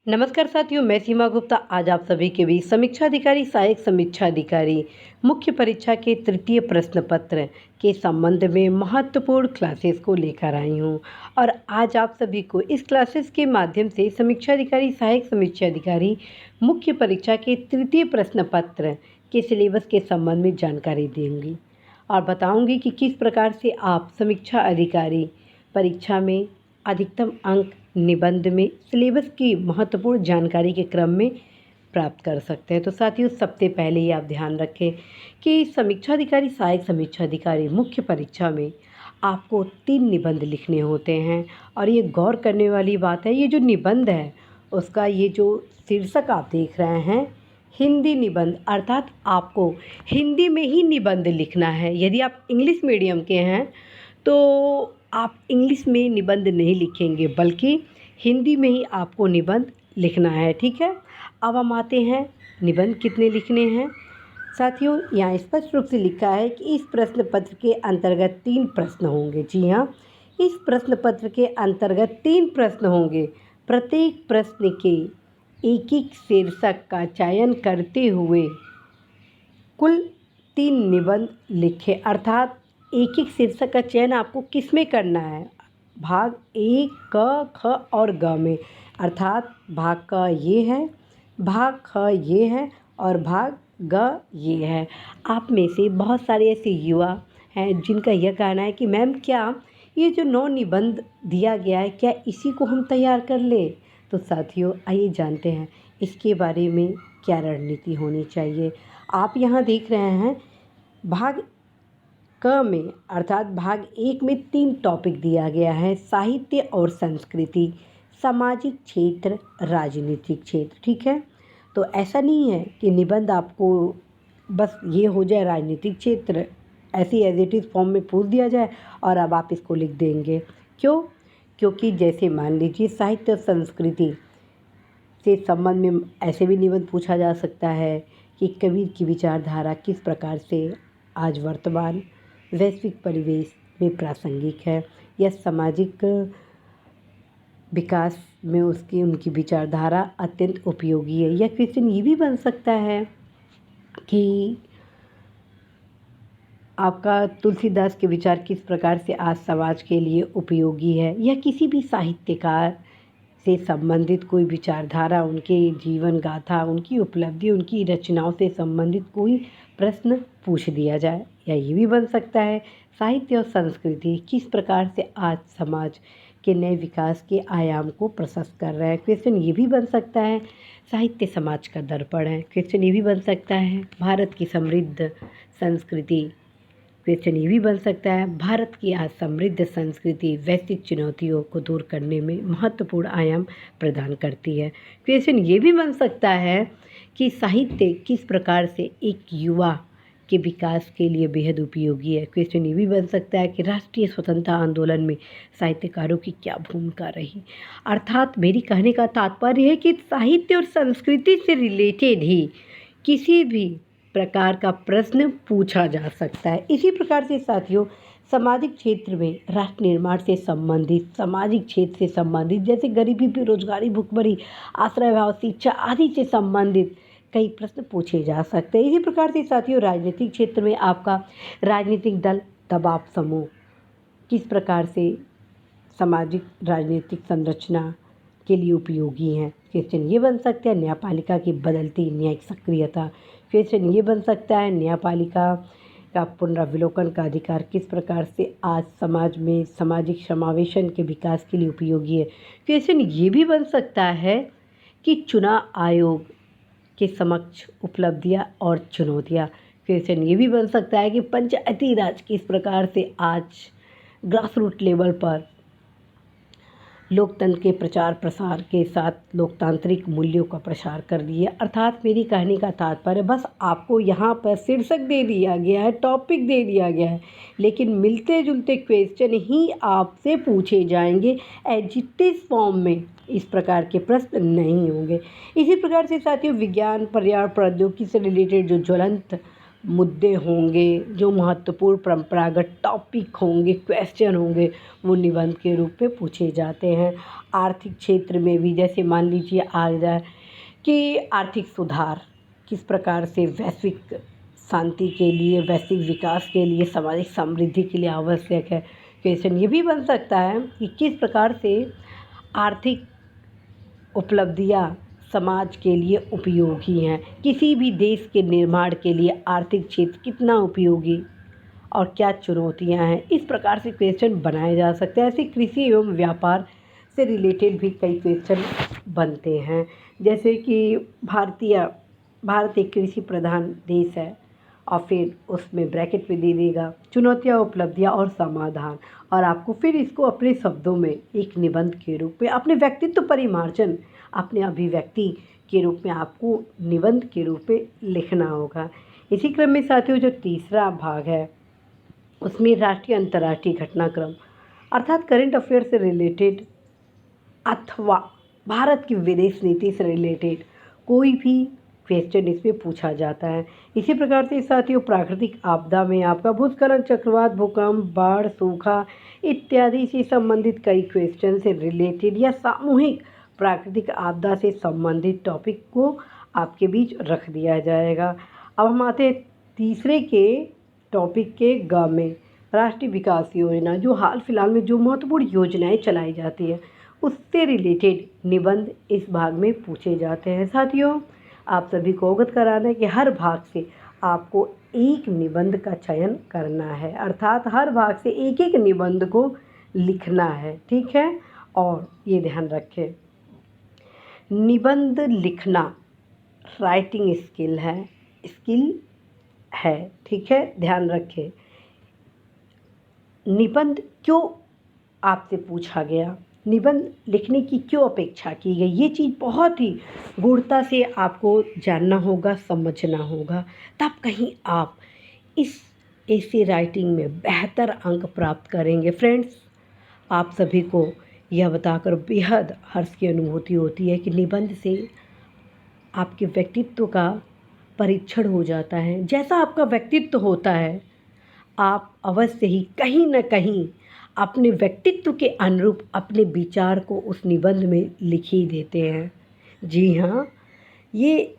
नमस्कार साथियों, मैं सीमा गुप्ता आज आप सभी के बीच समीक्षा अधिकारी सहायक समीक्षा अधिकारी मुख्य परीक्षा के तृतीय प्रश्न पत्र के संबंध में महत्वपूर्ण क्लासेस को लेकर आई हूं। और आज आप सभी को इस क्लासेस के माध्यम से समीक्षा अधिकारी सहायक समीक्षा अधिकारी मुख्य परीक्षा के तृतीय प्रश्न पत्र के सिलेबस के संबंध में जानकारी दूंगी और बताऊंगी कि किस प्रकार से आप समीक्षा अधिकारी परीक्षा में अधिकतम अंक निबंध में सिलेबस की महत्वपूर्ण जानकारी के क्रम में प्राप्त कर सकते हैं। तो साथियों, सबसे पहले ही आप ध्यान रखें कि समीक्षा अधिकारी सहायक समीक्षा अधिकारी मुख्य परीक्षा में आपको 3 निबंध लिखने होते हैं। और ये गौर करने वाली बात है, ये जो निबंध है उसका ये जो शीर्षक आप देख रहे हैं हिंदी निबंध, अर्थात आपको हिंदी में ही निबंध लिखना है। यदि आप इंग्लिश मीडियम के हैं तो आप इंग्लिश में निबंध नहीं लिखेंगे बल्कि हिंदी में ही आपको निबंध लिखना है। ठीक है, अब हम आते हैं निबंध कितने लिखने हैं। साथियों, यहाँ स्पष्ट रूप से लिखा है कि इस प्रश्न पत्र के अंतर्गत 3 प्रश्न होंगे। जी हाँ, इस प्रश्न पत्र के अंतर्गत 3 प्रश्न होंगे। प्रत्येक प्रश्न के एक शीर्षक का चयन करते हुए कुल 3 निबंध लिखे, अर्थात एक शीर्षक का चयन आपको किस में करना है, भाग ए, क, ख और ग में। अर्थात भाग क ये है, भाग ख ये है और भाग ग ये है। आप में से बहुत सारे ऐसे युवा हैं जिनका यह कहना है कि मैम, क्या ये जो 9 निबंध दिया गया है क्या इसी को हम तैयार कर लें। तो साथियों, आइए जानते हैं इसके बारे में क्या रणनीति होनी चाहिए। आप यहाँ देख रहे हैं भाग क में, अर्थात भाग 1 में 3 टॉपिक दिया गया है, साहित्य और संस्कृति, सामाजिक क्षेत्र, राजनीतिक क्षेत्र। ठीक है, तो ऐसा नहीं है कि निबंध आपको बस ये हो जाए राजनीतिक क्षेत्र ऐसे एज इट इज़ फॉर्म में पूछ दिया जाए और अब आप इसको लिख देंगे। क्यों? क्योंकि जैसे मान लीजिए साहित्य और संस्कृति से संबंध में ऐसे भी निबंध पूछा जा सकता है कि कबीर की विचारधारा किस प्रकार से आज वर्तमान वैश्विक परिवेश में प्रासंगिक है या सामाजिक विकास में उनकी विचारधारा अत्यंत उपयोगी है। या क्वेश्चन ये भी बन सकता है कि आपका तुलसीदास के विचार किस प्रकार से आज समाज के लिए उपयोगी है, या किसी भी साहित्यकार से संबंधित कोई विचारधारा, उनके जीवन गाथा, उनकी उपलब्धि, उनकी रचनाओं से संबंधित कोई प्रश्न पूछ दिया जाए। या ये भी बन सकता है साहित्य और संस्कृति किस प्रकार से आज समाज के नए विकास के आयाम को प्रशस्त कर रहे हैं। क्वेश्चन ये भी बन सकता है साहित्य समाज का दर्पण है। क्वेश्चन ये भी बन सकता है भारत की समृद्ध संस्कृति। क्वेश्चन ये भी बन सकता है भारत की आज समृद्ध संस्कृति वैश्विक चुनौतियों को दूर करने में महत्वपूर्ण आयाम प्रदान करती है। क्वेश्चन ये भी बन सकता है कि साहित्य किस प्रकार से एक युवा के विकास के लिए बेहद उपयोगी है। क्वेश्चन ये भी बन सकता है कि राष्ट्रीय स्वतंत्रता आंदोलन में साहित्यकारों की क्या भूमिका रही। अर्थात मेरी कहने का तात्पर्य है कि साहित्य और संस्कृति से रिलेटेड ही किसी भी प्रकार का प्रश्न पूछा जा सकता है। इसी प्रकार से साथियों, सामाजिक क्षेत्र में राष्ट्र निर्माण से संबंधित, सामाजिक क्षेत्र से संबंधित, जैसे गरीबी, बेरोजगारी, भुखमरी, आश्रय अभाव, शिक्षा आदि से संबंधित कई प्रश्न पूछे जा सकते हैं। इसी प्रकार से साथियों, राजनीतिक क्षेत्र में आपका राजनीतिक दल, दबाव समूह किस प्रकार से सामाजिक राजनीतिक संरचना के लिए उपयोगी हैं। क्वेश्चन ये बन सकता है न्यायपालिका की बदलती न्यायिक सक्रियता। क्वेश्चन ये बन सकता है न्यायपालिका का पुनरावलोकन का अधिकार किस प्रकार से आज समाज में सामाजिक समावेशन के विकास के लिए उपयोगी है। क्वेश्चन ये भी बन सकता है कि चुनाव आयोग के समक्ष उपलब्धियां और चुनौतियां। क्वेश्चन ये भी बन सकता है कि पंचायती राज किस प्रकार से आज ग्रास रूट लेवल पर लोकतंत्र के प्रचार प्रसार के साथ लोकतांत्रिक मूल्यों का प्रसार कर दिया। अर्थात मेरी कहने का तात्पर्य, बस आपको यहाँ पर शीर्षक दे दिया गया है, टॉपिक दे दिया गया है, लेकिन मिलते जुलते क्वेश्चन ही आपसे पूछे जाएंगे। एजिटिव फॉर्म में इस प्रकार के प्रश्न नहीं होंगे। इसी प्रकार से साथियों, विज्ञान, पर्यावरण, प्रौद्योगिकी से रिलेटेड जो ज्वलंत मुद्दे होंगे, जो महत्वपूर्ण परंपरागत टॉपिक होंगे, क्वेश्चन होंगे, वो निबंध के रूप में पूछे जाते हैं। आर्थिक क्षेत्र में भी जैसे मान लीजिए आ जाए कि आर्थिक सुधार किस प्रकार से वैश्विक शांति के लिए, वैश्विक विकास के लिए, सामाजिक समृद्धि के लिए आवश्यक है। क्वेश्चन ये भी बन सकता है कि किस प्रकार से आर्थिक उपलब्धियां समाज के लिए उपयोगी हैं। किसी भी देश के निर्माण के लिए आर्थिक क्षेत्र कितना उपयोगी और क्या चुनौतियां हैं, इस प्रकार से क्वेश्चन बनाए जा सकते हैं। ऐसे कृषि एवं व्यापार से रिलेटेड भी कई क्वेश्चन बनते हैं, जैसे कि भारत एक कृषि प्रधान देश है, और फिर उसमें ब्रैकेट में दे देगा चुनौतियाँ, उपलब्धियाँ और समाधान, और आपको फिर इसको अपने शब्दों में एक निबंध के रूप में, अपने व्यक्तित्व परिमार्जन, अपने अभिव्यक्ति के रूप में आपको निबंध के रूप में लिखना होगा। इसी क्रम में साथियों, जो तीसरा भाग है उसमें राष्ट्रीय अंतर्राष्ट्रीय घटनाक्रम अर्थात करंट अफेयर से रिलेटेड अथवा भारत की विदेश नीति से रिलेटेड कोई भी क्वेश्चन इसमें पूछा जाता है। इसी प्रकार से साथियों, प्राकृतिक आपदा में आपका भूस्खलन, चक्रवात, भूकंप, बाढ़, सूखा इत्यादि से संबंधित कई क्वेश्चन से रिलेटेड या सामूहिक प्राकृतिक आपदा से संबंधित टॉपिक को आपके बीच रख दिया जाएगा। अब हम आते हैं तीसरे के टॉपिक के ग में, राष्ट्रीय विकास योजना, जो हाल फिलहाल में जो महत्वपूर्ण योजनाएं चलाई जाती है उससे रिलेटेड निबंध इस भाग में पूछे जाते हैं। साथियों, आप सभी को अवगत कराना है कि हर भाग से आपको एक निबंध का चयन करना है, अर्थात हर भाग से एक एक निबंध को लिखना है, ठीक है। और ये ध्यान रखें, निबंध लिखना राइटिंग स्किल है, ठीक है, ध्यान रखें। निबंध क्यों आपसे पूछा गया, निबंध लिखने की क्यों अपेक्षा की गई, ये चीज़ बहुत ही गूढ़ता से आपको जानना होगा, समझना होगा, तब कहीं आप इस ऐसे राइटिंग में बेहतर अंक प्राप्त करेंगे। फ्रेंड्स, आप सभी को यह बताकर बेहद हर्ष की अनुभूति होती है कि निबंध से आपके व्यक्तित्व का परीक्षण हो जाता है। जैसा आपका व्यक्तित्व होता है, आप अवश्य ही कहीं न कहीं अपने व्यक्तित्व के अनुरूप अपने विचार को उस निबंध में लिख ही देते हैं। जी हाँ, ये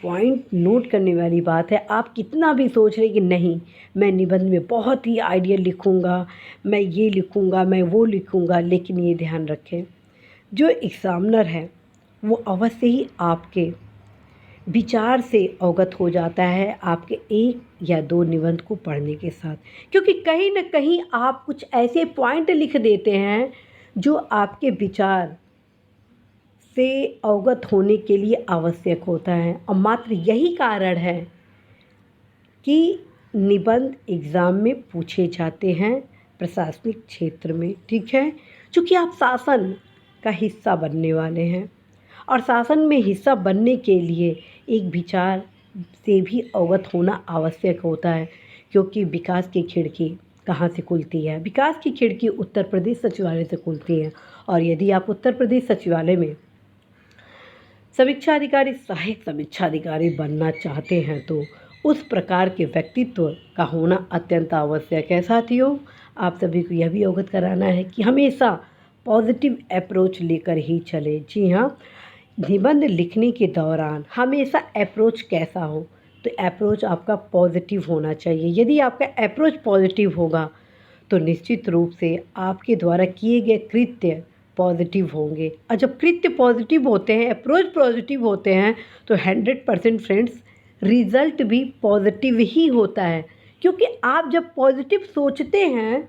पॉइंट नोट करने वाली बात है। आप कितना भी सोच रहे कि नहीं, मैं निबंध में बहुत ही आइडिया लिखूँगा, मैं ये लिखूँगा, मैं वो लिखूँगा, लेकिन ये ध्यान रखें, जो एग्ज़ामिनर है वो अवश्य ही आपके विचार से अवगत हो जाता है आपके एक या दो निबंध को पढ़ने के साथ, क्योंकि कहीं न कहीं आप कुछ ऐसे पॉइंट लिख देते हैं जो आपके विचार से अवगत होने के लिए आवश्यक होता है। और मात्र यही कारण है कि निबंध एग्ज़ाम में पूछे जाते हैं प्रशासनिक क्षेत्र में, ठीक है। चूँकि आप शासन का हिस्सा बनने वाले हैं, और शासन में हिस्सा बनने के लिए एक विचार से भी अवगत होना आवश्यक होता है, क्योंकि विकास की खिड़की कहाँ से खुलती है, विकास की खिड़की उत्तर प्रदेश सचिवालय से खुलती है। और यदि आप उत्तर प्रदेश सचिवालय में समीक्षा अधिकारी, सहायक समीक्षा अधिकारी बनना चाहते हैं तो उस प्रकार के व्यक्तित्व का होना अत्यंत आवश्यक है। साथियों, आप सभी को यह भी अवगत कराना है कि हमेशा पॉजिटिव अप्रोच लेकर ही चले। जी हाँ, निबंध लिखने के दौरान हमेशा अप्रोच कैसा हो, तो अप्रोच आपका पॉजिटिव होना चाहिए। यदि आपका अप्रोच पॉजिटिव होगा तो निश्चित रूप से आपके द्वारा किए गए कृत्य पॉजिटिव होंगे, और जब कृत्य पॉजिटिव होते हैं, अप्रोच पॉजिटिव होते हैं, तो 100% फ्रेंड्स रिज़ल्ट भी पॉजिटिव ही होता है। क्योंकि आप जब पॉजिटिव सोचते हैं,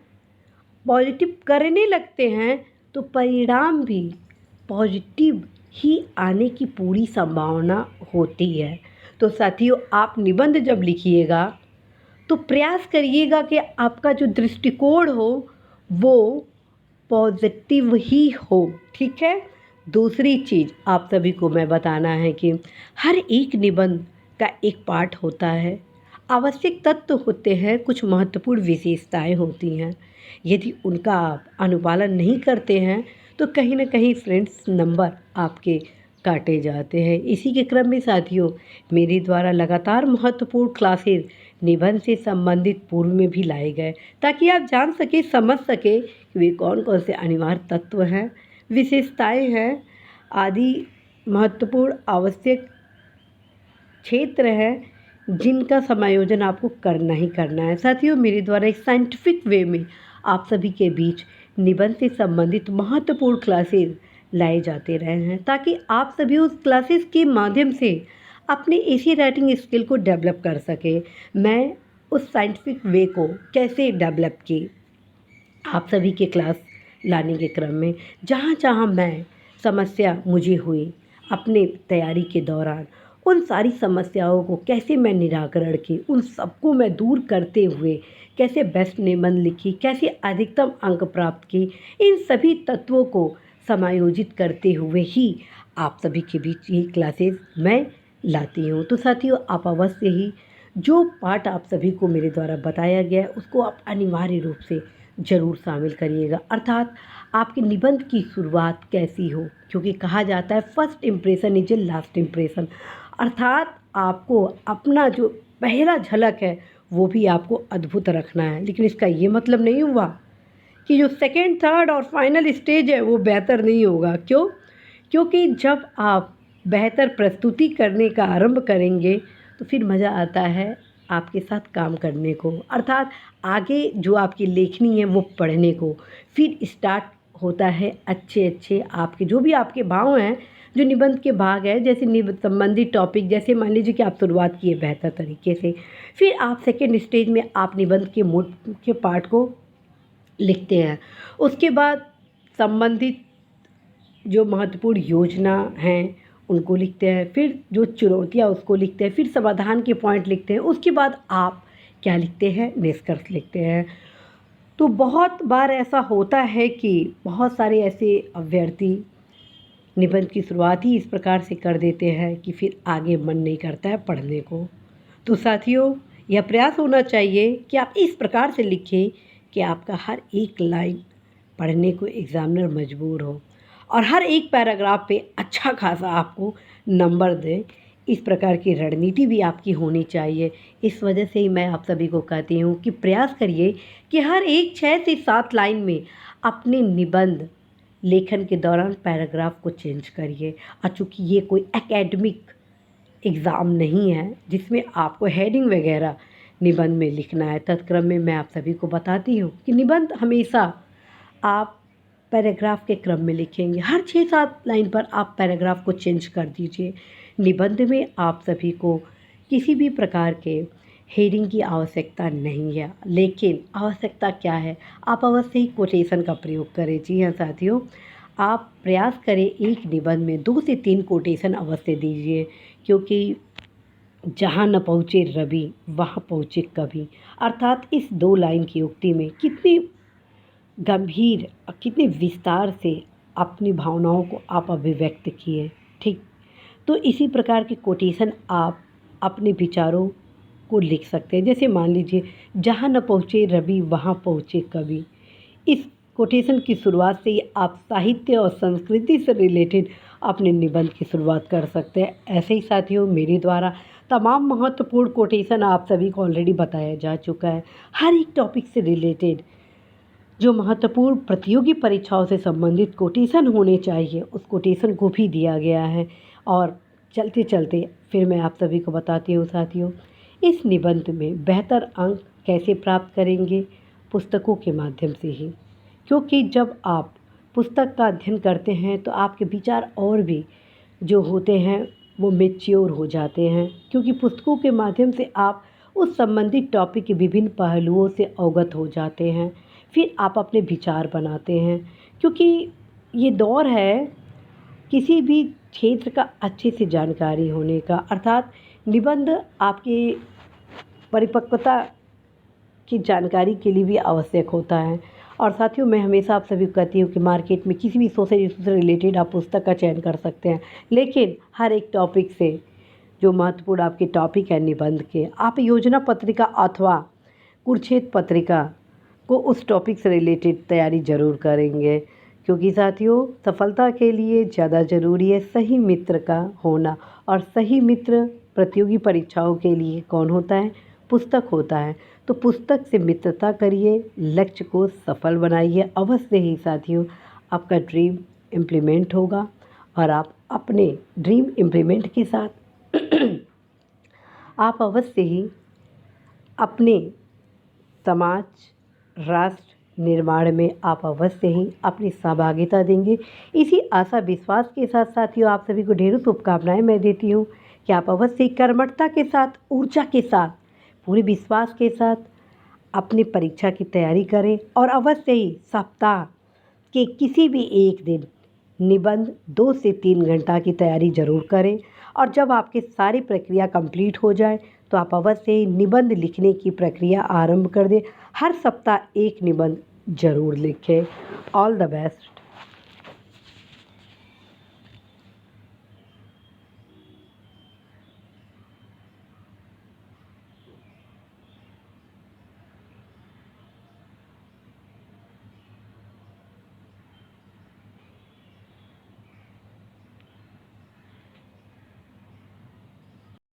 पॉजिटिव करने लगते हैं, तो परिणाम भी पॉजिटिव ही आने की पूरी संभावना होती है। तो साथियों, आप निबंध जब लिखिएगा तो प्रयास करिएगा कि आपका जो दृष्टिकोण हो वो पॉजिटिव ही हो, ठीक है। दूसरी चीज़ आप सभी को मैं बताना है कि हर एक निबंध का एक पार्ट होता है, आवश्यक तत्व होते हैं, कुछ महत्वपूर्ण विशेषताएं होती हैं। यदि उनका आप अनुपालन नहीं करते हैं तो कहीं ना कहीं फ्रेंड्स नंबर आपके काटे जाते हैं। इसी के क्रम में साथियों, मेरे द्वारा लगातार महत्वपूर्ण क्लासेस निबंध से संबंधित पूर्व में भी लाए गए, ताकि आप जान सके, समझ सके कि वे कौन कौन से अनिवार्य तत्व हैं, विशेषताएं हैं, आदि महत्वपूर्ण आवश्यक क्षेत्र है जिनका समायोजन आपको करना ही करना है। साथियों, मेरे द्वारा एक साइंटिफिक वे में आप सभी के बीच निबंध से संबंधित महत्वपूर्ण क्लासेस लाए जाते रहे हैं, ताकि आप सभी उस क्लासेस के माध्यम से अपने एसी राइटिंग स्किल को डेवलप कर सके। मैं उस साइंटिफिक वे को कैसे डेवलप की, आप सभी के क्लास लाने के क्रम में जहाँ जहाँ मैं समस्या मुझे हुई अपने तैयारी के दौरान, उन सारी समस्याओं को कैसे मैं निराकरण की, उन सबको मैं दूर करते हुए कैसे बेस्ट निबंध लिखी, कैसे अधिकतम अंक प्राप्त की, इन सभी तत्वों को समायोजित करते हुए ही आप सभी के बीच ये क्लासेस मैं लाती हूँ। तो साथियों, आप अवश्य ही जो पाठ आप सभी को मेरे द्वारा बताया गया है उसको आप अनिवार्य रूप से ज़रूर शामिल करिएगा। अर्थात आपके निबंध की शुरुआत कैसी हो, क्योंकि कहा जाता है first impression is a last impression. अर्थात आपको अपना जो पहला झलक है वो भी आपको अद्भुत रखना है, लेकिन इसका ये मतलब नहीं हुआ कि जो सेकेंड, थर्ड और फाइनल स्टेज है वो बेहतर नहीं होगा। क्यों? क्योंकि जब आप बेहतर प्रस्तुति करने का आरंभ करेंगे तो फिर मज़ा आता है आपके साथ काम करने को, अर्थात आगे जो आपकी लेखनी है वो पढ़ने को। फिर स्टार्ट होता है अच्छे अच्छे आपके जो भी आपके भाव हैं, जो निबंध के भाग है, जैसे संबंधित टॉपिक, जैसे मान लीजिए कि आप शुरुआत किए बेहतर तरीके से, फिर आप सेकेंड स्टेज में आप निबंध के मुख्य पार्ट को लिखते हैं। उसके बाद संबंधित जो महत्वपूर्ण योजना हैं उनको लिखते हैं, फिर जो चुनौतियाँ उसको लिखते हैं, फिर समाधान के पॉइंट लिखते हैं। उसके बाद आप क्या लिखते हैं? निष्कर्ष लिखते हैं। तो बहुत बार ऐसा होता है कि बहुत सारे ऐसे अभ्यर्थी निबंध की शुरुआत ही इस प्रकार से कर देते हैं कि फिर आगे मन नहीं करता है पढ़ने को। तो साथियों, यह प्रयास होना चाहिए कि आप इस प्रकार से लिखें कि आपका हर एक लाइन पढ़ने को एग्जामिनर मजबूर हो और हर एक पैराग्राफ पे अच्छा खासा आपको नंबर दे। इस प्रकार की रणनीति भी आपकी होनी चाहिए। इस वजह से ही मैं आप सभी को कहती हूँ कि प्रयास करिए कि हर एक 6 से 7 लाइन में अपने निबंध लेखन के दौरान पैराग्राफ को चेंज करिए। और चूँकि ये कोई एकेडमिक एग्ज़ाम नहीं है जिसमें आपको हेडिंग वगैरह निबंध में लिखना है, तत्क्रम में मैं आप सभी को बताती हूँ कि निबंध हमेशा आप पैराग्राफ के क्रम में लिखेंगे। हर 6-7 लाइन पर आप पैराग्राफ को चेंज कर दीजिए। निबंध में आप सभी को किसी भी प्रकार के हेडिंग की आवश्यकता नहीं है, लेकिन आवश्यकता क्या है, आप अवश्य ही कोटेशन का प्रयोग करें। जी हाँ साथियों, आप प्रयास करें एक निबंध में 2 से 3 कोटेशन अवश्य दीजिए, क्योंकि जहाँ न पहुँचे रवि वहाँ पहुँचे कवि। अर्थात इस 2 लाइन की उक्ति में कितनी गंभीर और कितने विस्तार से अपनी भावनाओं को आप अभिव्यक्त किए। ठीक, तो इसी प्रकार के कोटेशन आप अपने विचारों को लिख सकते हैं। जैसे मान लीजिए, जहाँ न पहुँचे रवि वहाँ पहुँचे कवि। इस कोटेशन की शुरुआत से ही आप साहित्य और संस्कृति से रिलेटेड अपने निबंध की शुरुआत कर सकते हैं। ऐसे ही साथियों, मेरे द्वारा तमाम महत्वपूर्ण कोटेशन आप सभी को ऑलरेडी बताया जा चुका है। हर एक टॉपिक से रिलेटेड जो महत्वपूर्ण प्रतियोगी परीक्षाओं से संबंधित कोटेशन होने चाहिए, उस कोटेशन को भी दिया गया है। और चलते चलते फिर मैं आप सभी को बताती हूँ साथियों, इस निबंध में बेहतर अंक कैसे प्राप्त करेंगे? पुस्तकों के माध्यम से ही, क्योंकि जब आप पुस्तक का अध्ययन करते हैं तो आपके विचार और भी जो होते हैं वो मैच्योर हो जाते हैं, क्योंकि पुस्तकों के माध्यम से आप उस संबंधित टॉपिक के विभिन्न पहलुओं से अवगत हो जाते हैं। फिर आप अपने विचार बनाते हैं, क्योंकि ये दौर है किसी भी क्षेत्र का अच्छे से जानकारी होने का। अर्थात निबंध आपकी परिपक्वता की जानकारी के लिए भी आवश्यक होता है। और साथियों, मैं हमेशा आप सभी को कहती हूँ कि मार्केट में किसी भी सोशल इशू से रिलेटेड आप पुस्तक का चयन कर सकते हैं, लेकिन हर एक टॉपिक से जो महत्वपूर्ण आपके टॉपिक है निबंध के, आप योजना पत्रिका अथवा कुरुक्षेत्र पत्रिका को उस टॉपिक से रिलेटेड तैयारी ज़रूर करेंगे, क्योंकि साथियों, सफलता के लिए ज़्यादा ज़रूरी है सही मित्र का होना। और सही मित्र प्रतियोगी परीक्षाओं के लिए कौन होता है? पुस्तक होता है। तो पुस्तक से मित्रता करिए, लक्ष्य को सफल बनाइए। अवश्य ही साथियों, आपका ड्रीम इम्प्लीमेंट होगा और आप अपने ड्रीम इम्प्लीमेंट के साथ आप अवश्य ही अपने समाज, राष्ट्र निर्माण में आप अवश्य ही अपनी सहभागिता देंगे। इसी आशा विश्वास के साथ साथियों, आप सभी को ढेरों शुभकामनाएं मैं देती हूँ कि आप अवश्य ही कर्मठता के साथ, ऊर्जा के साथ, पूरे विश्वास के साथ अपनी परीक्षा की तैयारी करें और अवश्य ही सप्ताह के किसी भी एक दिन निबंध 2 से 3 घंटा की तैयारी ज़रूर करें। और जब आपकी सारी प्रक्रिया कंप्लीट हो जाए तो आप अवश्य ही निबंध लिखने की प्रक्रिया आरंभ कर दें। हर सप्ताह एक निबंध ज़रूर लिखें। All the best.